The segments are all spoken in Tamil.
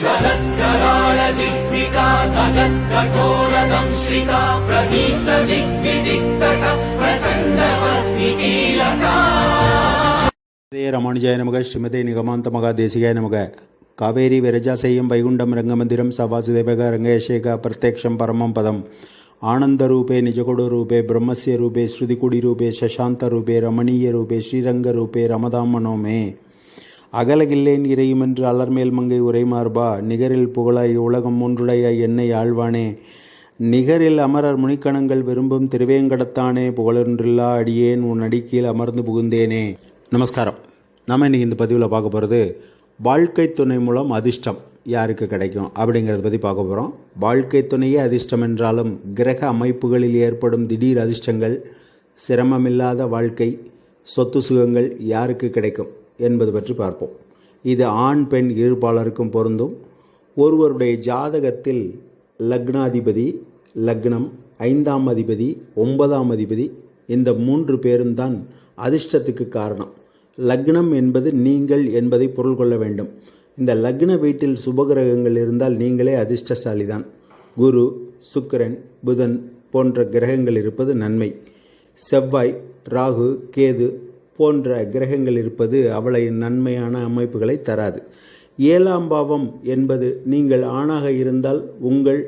ज्वलत्कराळजिह्विका तगत्कठोरदंश्रिका प्रदीप्तदिग्विदिक्तट प्रचण्डपद्मिकीलका। ராமானுஜாய நமக. ஸ்ரீமதே நிகமாந்த மகாதேசிகாய நமக. காவேரி விரஜாசையம் வைகுண்டம் ரங்கமந்திரம் சவாசுதேவக ரங்கேஷேக பிரத்யக்ஷம் பரமம் பதம் ஆனந்தரூபே நிஜகுடரூபே பிரம்மஸ்ய ரூபே ஸ்ருதிகுடிரூபே சசாந்தரூபே ரமணீயரூபே ஸ்ரீரங்கரூபே ரமதாம் மனோமே. அகலகில்லேன் இறையுமென்று அலர்மேல் மங்கை உரைமார்பா நிகரில் புகழாய் உலகம் மூன்றுடைய என்னை ஆழ்வானே. நிகரில் அமரர் முனிக்கணங்கள் விரும்பும் திருவேங்கடத்தானே புகழொன்றில்லா அடியேன் உன் அடிக்கீழ் அமர்ந்து புகுந்தேனே. நமஸ்காரம். நம்ம இன்றைக்கி இந்த பதிவில் பார்க்க போகிறது வாழ்க்கை துணை மூலம் அதிர்ஷ்டம் யாருக்கு கிடைக்கும் அப்படிங்கிறத பற்றி பார்க்க போகிறோம். வாழ்க்கை துணையே அதிர்ஷ்டம் என்றாலும் கிரக அமைப்புகளில் ஏற்படும் திடீர் அதிர்ஷ்டங்கள், சிரமமில்லாத வாழ்க்கை, சொத்து சுகங்கள் யாருக்கு கிடைக்கும் என்பது பற்றி பார்ப்போம். இது ஆண் பெண் இருபாலருக்கும் பொருந்தும். ஒருவருடைய ஜாதகத்தில் லக்னாதிபதி, லக்னம், 5ஆம் அதிபதி, 9ஆம் அதிபதி இந்த 3 பேரும் தான் அதிர்ஷ்டத்துக்கு காரணம். லக்னம் என்பது நீங்கள் என்பதை பொருள் கொள்ள வேண்டும். இந்த லக்ன வீட்டில் சுபகிரகங்கள் இருந்தால் நீங்களே அதிர்ஷ்டசாலி தான். குரு, சுக்கிரன், புதன் போன்ற கிரகங்கள் இருப்பது நன்மை. செவ்வாய், ராகு, கேது போன்ற கிரகங்கள் இருப்பது அவளை நன்மையான அமைப்புகளை தராது. 7ஆம் பாவம் என்பது நீங்கள் ஆணாக இருந்தால் உங்கள்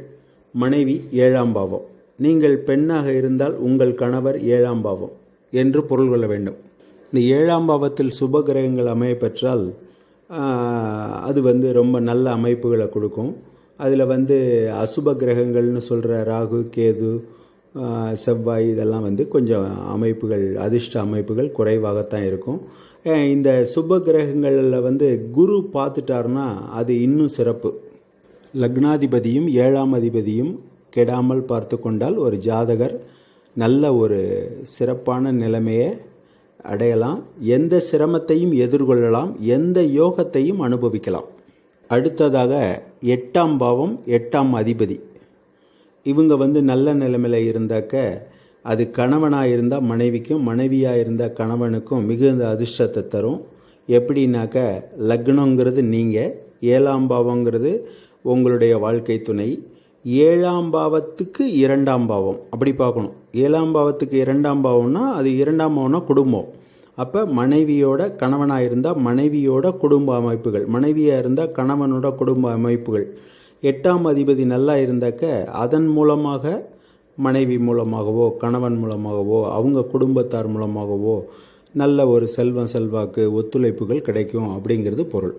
மனைவி 7ஆம் பாவம், நீங்கள் பெண்ணாக இருந்தால் உங்கள் கணவர் 7ஆம் பாவம் என்று பொருள் கொள்ள வேண்டும். இந்த 7ஆம் பாவத்தில் சுப கிரகங்கள் அமைய பெற்றால் அது ரொம்ப நல்ல அமைப்புகளை கொடுக்கும். அதில் அசுப கிரகங்கள்னு சொல்கிற ராகு, கேது, செவ்வாய் இதெல்லாம் கொஞ்சம் அமைப்புகள், அதிர்ஷ்ட அமைப்புகள் குறைவாகத்தான் இருக்கும். இந்த சுப கிரகங்களில் குரு பார்த்துட்டார்னா அது இன்னும் சிறப்பு. லக்னாதிபதியும் 7ஆம் அதிபதியும் கெடாமல் பார்த்து கொண்டால் ஒரு ஜாதகர் நல்ல ஒரு சிறப்பான நிலைமையை அடையலாம். எந்த சிரமத்தையும் எதிர்கொள்ளலாம், எந்த யோகத்தையும் அனுபவிக்கலாம். அடுத்ததாக 8ஆம் பாவம், 8ஆம் அதிபதி இவங்க நல்ல நிலைமையில் இருந்தாக்க அது கணவனாக இருந்தால் மனைவிக்கும், மனைவியாக இருந்தால் கணவனுக்கும் மிகுந்த அதிர்ஷ்டத்தை தரும். எப்படின்னாக்க லக்னங்கிறது நீங்கள், 7ஆம் பாவங்கிறது உங்களுடைய வாழ்க்கை துணை, 7ஆம் பாவத்துக்கு 2ஆம் பாவம் அப்படி பார்க்கணும். 7ஆம் பாவத்துக்கு 2ஆம் பாவம்னா அது 2ஆம் பாவம்னா குடும்பம். அப்போ மனைவியோட, கணவனாக இருந்தால் மனைவியோட குடும்ப அமைப்புகள், மனைவியாக இருந்தால் கணவனோட குடும்ப அமைப்புகள். 8ஆம் அதிபதி நல்லா இருந்தாக்க அதன் மூலமாக மனைவி மூலமாகவோ கணவன் மூலமாகவோ அவங்க குடும்பத்தார் மூலமாகவோ நல்ல ஒரு செல்வாக்கு ஒத்துழைப்புகள் கிடைக்கும் அப்படிங்கிறது பொருள்.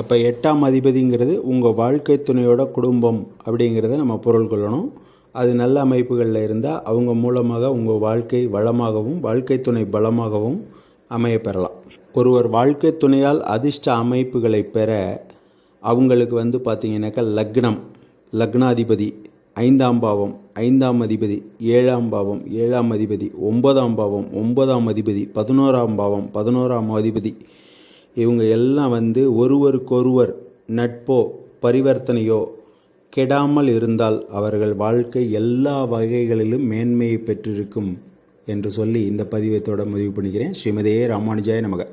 அப்போ 8ஆம் அதிபதிங்கிறது உங்கள் வாழ்க்கை துணையோட குடும்பம் அப்படிங்கிறத நம்ம பொருள் கொள்ளணும். அது நல்ல அமைப்புகளில் இருந்தால் அவங்க மூலமாக உங்கள் வாழ்க்கை வளமாகவும் வாழ்க்கை துணை பலமாகவும் அமைய பெறலாம். ஒருவர் வாழ்க்கை துணையால் அதிர்ஷ்ட அமைப்புகளை பெற அவங்களுக்கு பார்த்திங்கனாக்கா லக்னம், லக்னாதிபதி, 5ஆம் பாவம், 5ஆம் அதிபதி, 7ஆம் பாவம், 7ஆம் அதிபதி, 9ஆம் பாவம், 9ஆம் அதிபதி, 11ஆம் பாவம், 11ஆம் அதிபதி இவங்க எல்லாம் ஒருவருக்கொருவர் நட்போ பரிவர்த்தனையோ கெடாமல் இருந்தால் அவர்கள் வாழ்க்கை எல்லா வகைகளிலும் மேன்மையை பெற்றிருக்கும் என்று சொல்லி இந்த பதிவை முடிவு பண்ணிக்கிறேன். ஸ்ரீமதே ராமானுஜாய நமக.